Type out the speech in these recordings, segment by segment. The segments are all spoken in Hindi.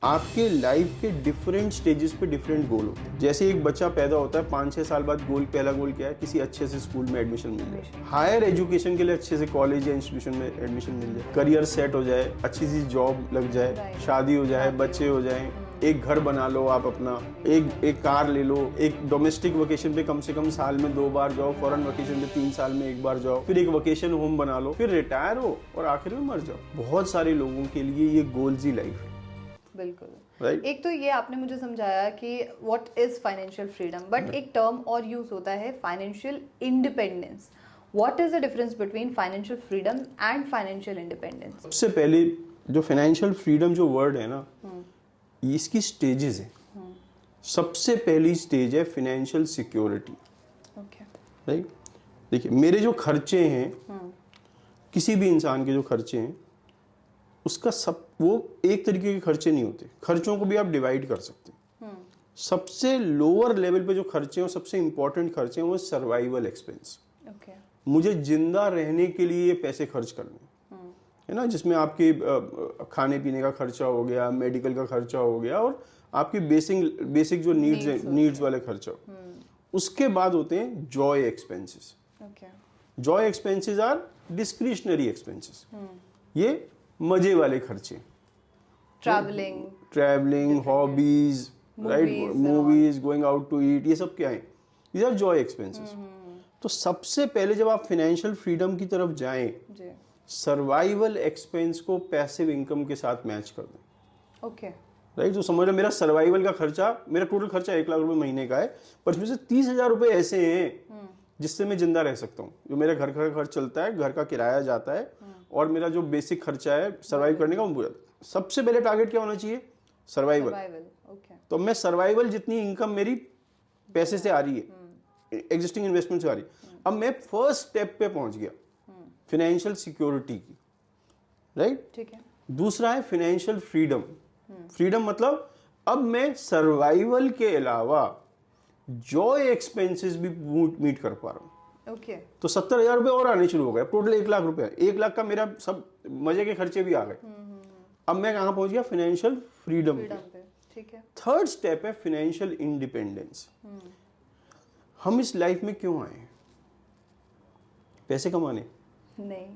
आपके लाइफ के डिफरेंट स्टेजेस पे डिफरेंट गोल होते हैं। जैसे एक बच्चा पैदा होता है 5-6 साल बाद पहला गोल क्या है, किसी अच्छे से स्कूल में एडमिशन मिल जाए, हायर एजुकेशन के लिए अच्छे से कॉलेज या इंस्टीट्यूशन में एडमिशन मिल जाए, करियर सेट हो जाए, अच्छी सी जॉब लग जाए, शादी हो जाए, बच्चे हो जाए, एक घर बना लो आप अपना, एक कार ले लो, एक डोमेस्टिक वेकेशन पे कम से कम साल में 2 बार जाओ, फॉरेन वेकेशन पे 3 साल में 1 बार जाओ, फिर एक वेकेशन होम बना लो, फिर रिटायर हो और आखिर में मर जाओ। बहुत सारे लोगों के लिए ये गोल्स ही लाइफ है। बिल्कुल Right? एक तो ये आपने मुझे समझाया कि what is financial freedom, but एक टर्म और यूज होता है financial independence. What is the difference between financial freedom and financial independence? सबसे पहले जो फाइनेंशियल फ्रीडम जो वर्ड है ना, इसकी स्टेजेस है। सबसे पहली स्टेज है फाइनेंशियल सिक्योरिटी। Okay, right. देखिए, मेरे जो खर्चे हैं, किसी भी इंसान के जो खर्चे हैं, उसका सब वो एक तरीके के खर्चे नहीं होते। खर्चों को भी आप डिवाइड कर सकते हैं। सबसे लोअर लेवल पे जो खर्चे हैं, सबसे इंपॉर्टेंट खर्चे हैं, वो सर्वाइवल एक्सपेंस। ओके, मुझे जिंदा रहने के लिए ये पैसे खर्च करने है ना, जिसमें आपके खाने पीने का खर्चा हो गया, मेडिकल का खर्चा हो गया, और आपकी बेसिक जो नीड्स वाले खर्चा। उसके बाद होते हैं joy expenses. Okay, joy expenses are discretionary expenses. ये मजे वाले खर्चे, travelling, hobbies, right, movies, going out to eat, ये सब क्या है? These are joy expenses. तो सबसे पहले जब आप फाइनेंशियल फ्रीडम की तरफ जाएं, सर्वाइवल एक्सपेंस को पैसिव इनकम के साथ मैच कर दें। Okay, right. तो समझ लो, मेरा सर्वाइवल का खर्चा, मेरा टोटल खर्चा 1 लाख रुपए महीने का है, पर इसमें से 30,000 रुपए ऐसे हैं जिससे मैं जिंदा रह सकता हूँ। जो मेरे घर का खर्च चलता है, घर का किराया जाता है, और मेरा जो बेसिक खर्चा है सर्वाइव करने का, वो पूरा। सबसे पहले टारगेट क्या होना चाहिए? सर्वाइवल। ओके, तो मैं सर्वाइवल, जितनी इनकम मेरी पैसे से आ रही है, एग्जिस्टिंग इन्वेस्टमेंट से आ रही है, अब मैं फर्स्ट स्टेप पे पहुंच गया, फाइनेंशियल सिक्योरिटी की। राइट, ठीक है। दूसरा है फाइनेंशियल फ्रीडम। फ्रीडम मतलब अब मैं सर्वाइवल के अलावा जॉय एक्सपेंसेस भी मीट कर पा रहा हूं। ओके, तो 70,000 रुपए और आने शुरू हो गए। टोटल 1 लाख रुपए, 1 लाख का मेरा सब मजे के खर्चे भी आ गए। अब मैं कहां पहुंच गया? फाइनेंशियल फ्रीडम पे। ठीक है। थर्ड स्टेप है फाइनेंशियल इंडिपेंडेंस। हम इस लाइफ में क्यों आए? पैसे कमाने? नहीं,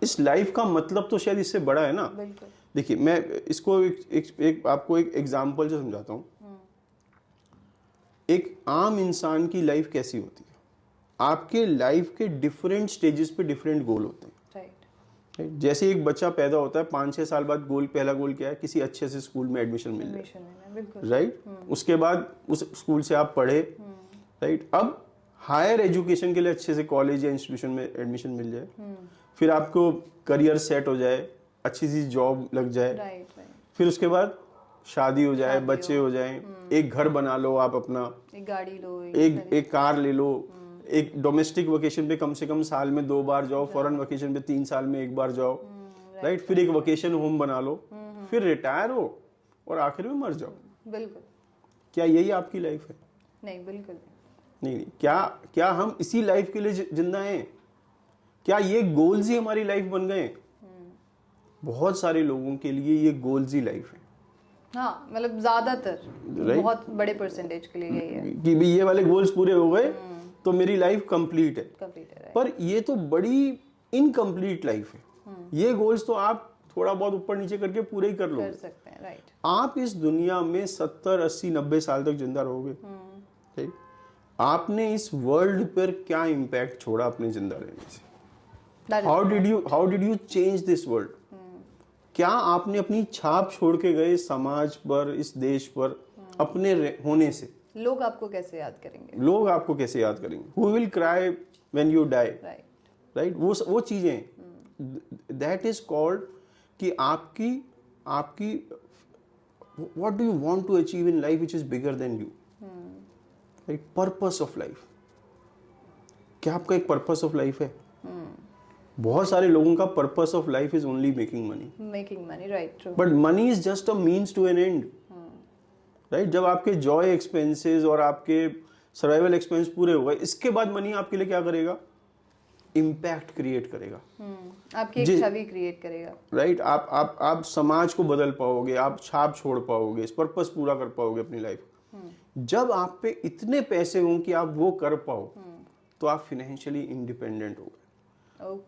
इस लाइफ का मतलब तो शायद इससे बड़ा है ना। बिल्कुल। देखिए, मैं इसको आपको एक एग्जांपल से समझाता हूं। एक आम इंसान की लाइफ कैसी होती है? आपके लाइफ के डिफरेंट स्टेजेस पे डिफरेंट गोल होते हैं। राइट। जैसे एक बच्चा पैदा होता है 5-6 साल बाद पहला गोल क्या है, किसी अच्छे से स्कूल में एडमिशन मिल जाए। राइट। उसके बाद उस स्कूल से आप पढ़े। राइट। अब हायर एजुकेशन के लिए अच्छे से कॉलेज या इंस्टीट्यूशन में एडमिशन मिल जाए, फिर आपको करियर सेट हो जाए, अच्छी सी जॉब लग जाए, फिर उसके बाद शादी हो जाए, बच्चे हो जाए, एक घर बना लो आप अपना, एक गाड़ी लो, एक कार ले लो, एक डोमेस्टिक वेकेशन पे कम से कम साल में 2 बार जाओ, फॉरेन वेकेशन पे 3 साल में 1 बार जाओ। राइट। फिर एक वेकेशन होम बना लो, फिर रिटायर हो और आखिर में मर जाओ। बिल्कुल। क्या यही आपकी लाइफ है? नहीं, बिल्कुल नहीं। क्या हम इसी लाइफ के लिए जिंदा हैं? क्या ये गोल्स ही हमारी लाइफ बन गए? बहुत सारे लोगों के लिए ये गोल्स ही लाइफ है। हाँ, मतलब ज्यादातर, बहुत बड़े परसेंटेज के लिए यही है कि भी ये वाले गोल्स पूरे हो गए तो मेरी लाइफ कंप्लीट है। right? पर ये तो बड़ी इनकम्प्लीट लाइफ है। ये गोल्स तो आप थोड़ा बहुत ऊपर नीचे करके पूरे ही कर लो, कर सकते हैं। राइट। आप इस दुनिया में 70, 80, 90 साल तक जिंदा रहोगे। ठीक। आपने इस वर्ल्ड पर क्या इम्पैक्ट छोड़ा अपने जिंदा रहने से? How did you change this world? क्या आपने अपनी छाप छोड़ के गए समाज पर, इस देश पर, अपने होने से? लोग आपको कैसे याद करेंगे? लोग आपको कैसे याद करेंगे? Who will cry when you die? Right. वो चीजें, दैट इज कॉल्ड कि आपकी what do you want to achieve in life which is bigger than you? Right. Purpose of life. क्या आपका एक पर्पस ऑफ लाइफ है? बहुत सारे लोगों का purpose of life is only making money. Right, true. But money is just a means to an end. Right. जब आपके जॉय एक्सपेंसेस और आपके सर्वाइवल एक्सपेंस पूरे हो गए, इसके बाद मनी आपके लिए क्या करेगा? इम्पैक्ट क्रिएट करेगा, आपकी एक छवि क्रिएट करेगा, राइट। आप समाज को बदल पाओगे, आप छाप छोड़ पाओगे, इस पर्पस पूरा कर पाओगे अपनी लाइफ। जब आप पे इतने पैसे हों कि आप वो कर पाओ, तो आप फिनेंशियली इंडिपेंडेंट हो गए।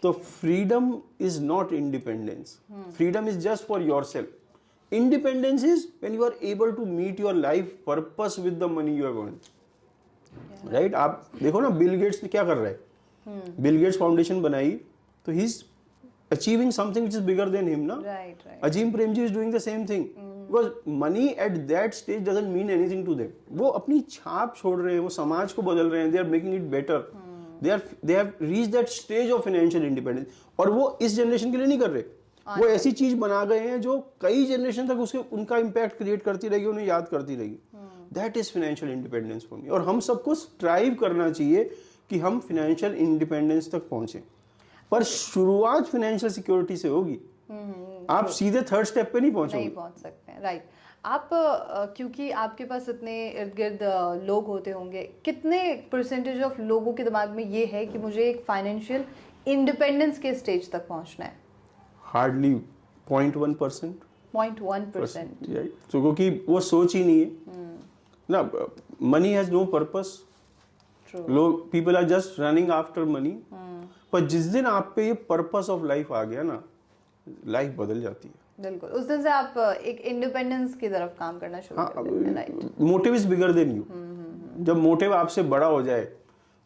तो freedom is not independence, freedom is just for yourself. Independence is when you are able to meet your life purpose with the money you have earned, right. आप देखो ना, बिल गेट्स क्या कर रहा है, बिल गेट्स फाउंडेशन बनाई तो he is achieving something which is bigger than him ना, right. Azim Premji is doing the same thing, because money at that stage doesn't mean anything to them. वो अपनी छाप छोड़ रहे हैं, वो समाज को बदल रहे हैं, they are making it better, they have reached that stage of financial independence। और वो इस जनरेशन के लिए नहीं कर रहे, वो ऐसी चीज बना गए हैं जो कई जनरेशन तक उसके उनका इम्पैक्ट क्रिएट करती रहेगी, उन्हें याद करती रहेगी। That is financial independence for me. और हम सबको स्ट्राइव करना चाहिए कि हम फाइनेंशियल इंडिपेंडेंस तक पहुंचे, पर शुरुआत फाइनेंशियल सिक्योरिटी से होगी। आप सीधे थर्ड स्टेप पे नहीं पहुंचोगे, नहीं पहुंच सकते हैं, राइट। आप क्योंकि आपके पास इतने इर्द गिर्द लोग होते होंगे, कितने परसेंटेज ऑफ लोगों के दिमाग में ये है कि मुझे एक फाइनेंशियल इंडिपेंडेंस के स्टेज तक पहुंचना है? हार्डली 0.1%। 0.1%, राइट। तो क्योंकि वो सोच ही नहीं है ना, मनी हैज नो पर्पस, लोग people are just running after money. पर जिस दिन आप पे ये पर्पस ऑफ लाइफ आ गया ना, लाइफ बदल जाती है। बिल्कुल, उस दिन से आप एक इंडिपेंडेंस की तरफ काम करना शुरू कर देते हैं, right. Motive is bigger then you. जब मोटिव आपसे बड़ा हो जाए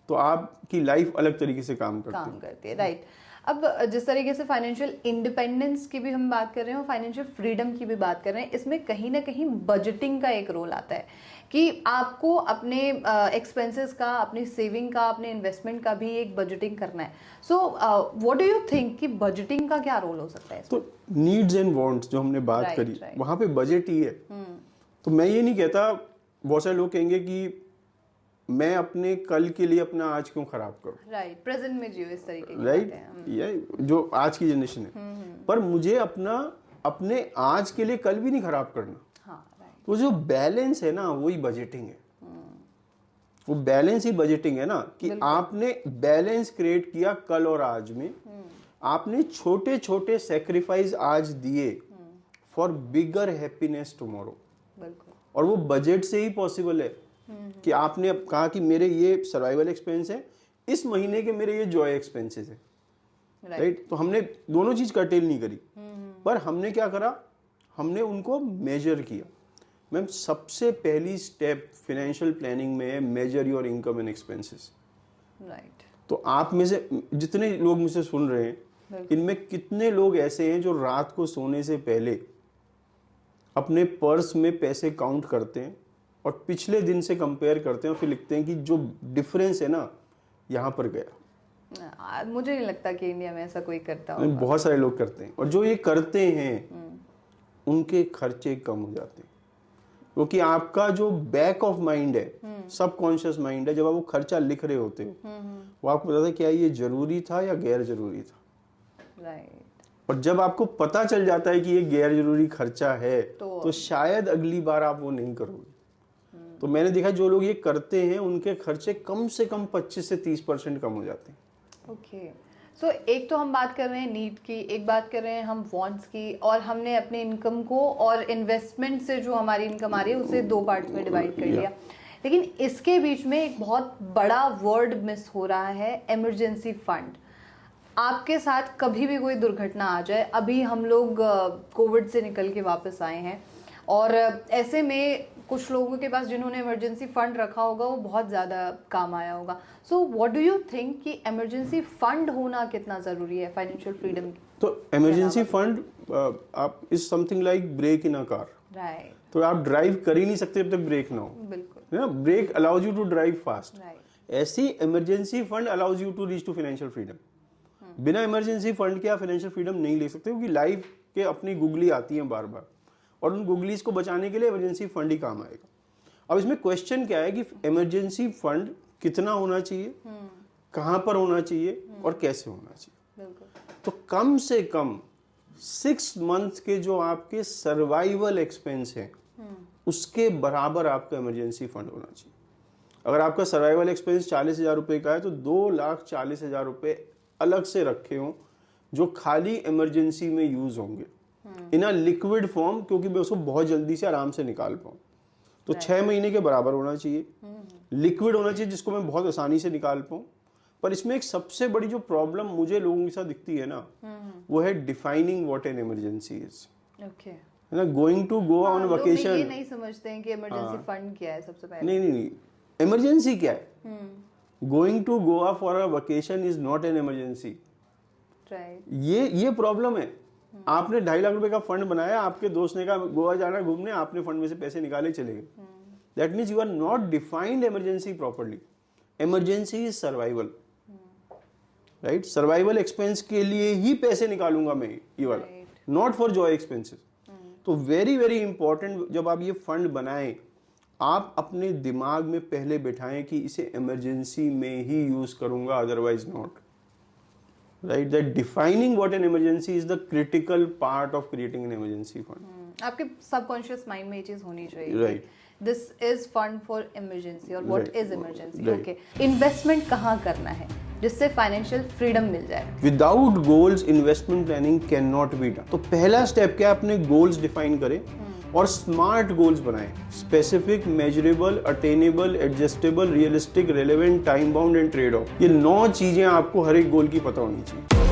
तो आपकी लाइफ अलग तरीके से काम करती है, राइट। अब जिस तरीके से फाइनेंशियल इंडिपेंडेंस की भी हम बात कर रहे हैं और फाइनेंशियल फ्रीडम की भी बात कर रहे हैं, इसमें कहीं ना कहीं बजटिंग का एक रोल आता है कि आपको अपने एक्सपेंसेस का, अपनी सेविंग का, अपने इन्वेस्टमेंट का भी एक बजटिंग करना है। सो व्हाट डू यू थिंक कि बजटिंग का क्या रोल हो सकता है? तो नीड्स एंड वांट्स जो हमने बात करी, वहां पे बजट ही है। तो मैं ये नहीं कहता, बहुत सारे लोग कहेंगे कि मैं अपने कल के लिए अपना आज क्यों खराब करूं, राइट, प्रेजेंट में जियो, इस तरीके की राइट, ये जो आज की जनरेशन है। पर मुझे अपने आज के लिए कल भी नहीं खराब करना। तो जो बैलेंस है ना, वही बजटिंग है। वो बैलेंस ही बजटिंग है ना, कि आपने बैलेंस क्रिएट किया कल और आज में। आपने छोटे छोटे सेक्रीफाइस आज दिए फॉर बिगर हैप्पीनेस टुमारो। और वो बजट से ही पॉसिबल है कि आपने अब कहा कि मेरे ये सर्वाइवल एक्सपेंस है, इस महीने के मेरे ये जॉय एक्सपेंसेस है, राइट। तो हमने दोनों चीज कर्टेल नहीं करी, पर हमने क्या करा, हमने उनको मेजर किया। मैम, सबसे पहली स्टेप फाइनेंशियल प्लानिंग में है major your income and expenses, right. तो आप में से जितने लोग मुझसे सुन रहे हैं, इनमें कितने लोग ऐसे हैं जो रात को सोने से पहले अपने पर्स में पैसे काउंट करते हैं और पिछले दिन से कंपेयर करते हैं और फिर लिखते हैं कि जो डिफरेंस है ना, यहाँ पर गया। मुझे नहीं लगता कि इंडिया में ऐसा कोई करता होगा। बहुत सारे लोग करते हैं, और जो ये करते हैं उनके खर्चे कम हो जाते हैं, क्योंकि आपका जो बैक ऑफ माइंड है, सबकॉन्शियस माइंड है, जब आप वो खर्चा लिख रहे होते हो, वो आपको पता था क्या ये जरूरी था या गैर जरूरी था, राइट। और जब आपको पता चल जाता है कि ये गैर जरूरी खर्चा है, तो शायद अगली बार आप वो नहीं करोगे। तो मैंने देखा जो लोग ये करते हैं उनके खर्चे कम से कम 25 से 30% कम हो जाते हैं। ओके, सो एक तो हम बात कर रहे हैं नीड की, एक बात कर रहे हैं हम वांट्स की, और हमने अपने इनकम को और इन्वेस्टमेंट से जो हमारी इनकम आ रही है उसे दो पार्ट्स में डिवाइड कर लिया। लेकिन इसके बीच में एक बहुत बड़ा वर्ड मिस हो रहा है, इमरजेंसी फंड। आपके साथ कभी भी कोई दुर्घटना आ जाए, अभी हम लोग कोविड से निकल के वापस आए हैं, और ऐसे में कुछ लोगों के पास जिन्होंने इमरजेंसी फंड रखा होगा वो बहुत ज़्यादा काम आया होगा। So what do you think कि इमरजेंसी फंड होना कितना ज़रूरी है फाइनेंशियल फ्रीडम? तो इमरजेंसी फंड आप is something like brake in a car, right. तो आप ड्राइव कर ही नहीं सकते जब तक ब्रेक ना हो, बिल्कुल, ना, brake allows you to drive fast. Right. ऐसी emergency fund allows you to reach to financial freedom. बिना इमरजेंसी फंड के आप फाइनेंशियल फ्रीडम नहीं ले सकते, क्योंकि लाइफ के अपनी गुगली आती हैं बार बार, और उन गुगलीज को बचाने के लिए इमरजेंसी फंड ही काम आएगा। अब इसमें क्वेश्चन क्या है कि इमरजेंसी फंड कितना होना चाहिए, कहां पर होना चाहिए, और कैसे होना चाहिए। तो कम से कम 6 मंथ के जो आपके सर्वाइवल एक्सपेंस हैं, उसके बराबर आपका इमरजेंसी फंड होना चाहिए। अगर आपका सर्वाइवल एक्सपेंस 40,000 रुपए का है, तो 2,40,000 रुपए अलग से रखे हों जो खाली इमरजेंसी में यूज होंगे इन अ लिक्विड फॉर्म, क्योंकि मैं उसको बहुत जल्दी से आराम से निकाल पाऊँ। तो 6 महीने के बराबर होना चाहिए, लिक्विड होना चाहिए जिसको मैं बहुत आसानी से निकाल पाऊँ। पर इसमें एक सबसे बड़ी जो प्रॉब्लम मुझे लोगों के साथ दिखती है ना, वो है defining what an emergency is. Okay, है ना, going to go on vacation. ये नहीं समझते हैं कि इमरजेंसी फंड क्या है सबसे पहले। नहीं, इमरजेंसी क्या है? Going to Goa for a vacation is not an emergency. Right, ये प्रॉब्लम है। आपने 2.5 लाख रुपए का फंड बनाया, आपके दोस्त ने कहा गोवा जाना घूमने, आपने फंड में से पैसे निकाले चले गए। That means you are not defined emergency properly. Emergency is survival, right? Survival expense के लिए ही पैसे निकालूंगा मैं ये वाला, नॉट फॉर जॉय एक्सपेंसेस। तो वेरी वेरी इंपॉर्टेंट, जब आप ये फंड बनाएं, आप अपने दिमाग में पहले बिठाएं कि इसे इमरजेंसी में ही यूज करूंगा, otherwise not. Right, that defining what an emergency is the critical part of creating an emergency fund. आपके सबकॉन्शियस माइंड में ये चीज होनी चाहिए। Right, this is fund for emergency और what is emergency. Right. Okay, investment कहाँ करना है जिससे फाइनेंशियल फ्रीडम मिल जाए? Without goals investment planning can not be done. तो पहला स्टेप क्या है? अपने गोल्स डिफाइन करें और स्मार्ट गोल्स बनाएं, specific, measurable, attainable, adjustable, realistic, relevant, time bound and trade off. ये 9 चीजें आपको हर एक गोल की पता होनी चाहिए।